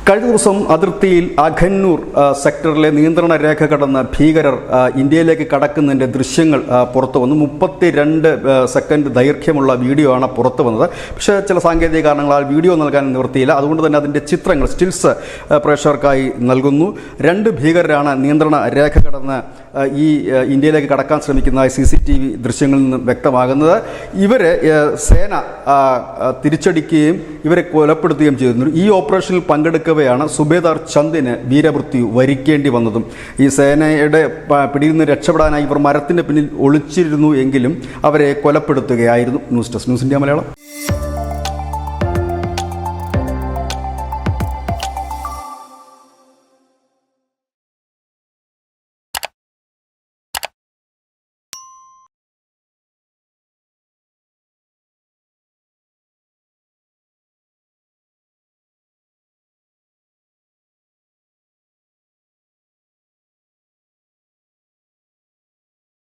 കഴിഞ്ഞ ദിവസം അതിർത്തിയിൽ അഖന്നൂർ സെക്ടറിലെ നിയന്ത്രണ രേഖ കടന്ന ഭീകരർ ഇന്ത്യയിലേക്ക് കടക്കുന്നതിൻ്റെ ദൃശ്യങ്ങൾ പുറത്തു വന്നു. 32 സെക്കൻഡ് ദൈർഘ്യമുള്ള വീഡിയോ ആണ് പുറത്തു വന്നത്. പക്ഷേ ചില സാങ്കേതിക കാരണങ്ങളാൽ വീഡിയോ നൽകാൻ നിവൃത്തിയില്ല. അതുകൊണ്ട് തന്നെ അതിൻ്റെ ചിത്രങ്ങൾ സ്റ്റിൽസ് പ്രേക്ഷകർക്കായി നൽകുന്നു. 2 ഭീകരരാണ് നിയന്ത്രണ രേഖ കടന്ന് ഈ ഇന്ത്യയിലേക്ക് കടക്കാൻ ശ്രമിക്കുന്ന CCTV ദൃശ്യങ്ങളിൽ നിന്ന് വ്യക്തമാകുന്നത്. ഇവരെ സേന തിരിച്ചടിക്കുകയും ഇവരെ കൊലപ്പെടുത്തുകയും ചെയ്തിരുന്നു. ഈ ഓപ്പറേഷനിൽ പങ്കെടുക്കവെയാണ് സുബേദാർ ചന്ദിന് വീരമൃത്യു വരിക്കേണ്ടി വന്നതും. ഈ സേനയുടെ പിടിയിൽ നിന്ന് രക്ഷപ്പെടാനായി ഇവർ മരത്തിന് പിന്നിൽ ഒളിച്ചിരുന്നു എങ്കിലും അവരെ കൊലപ്പെടുത്തുകയായിരുന്നു. News desk news India Malayalam.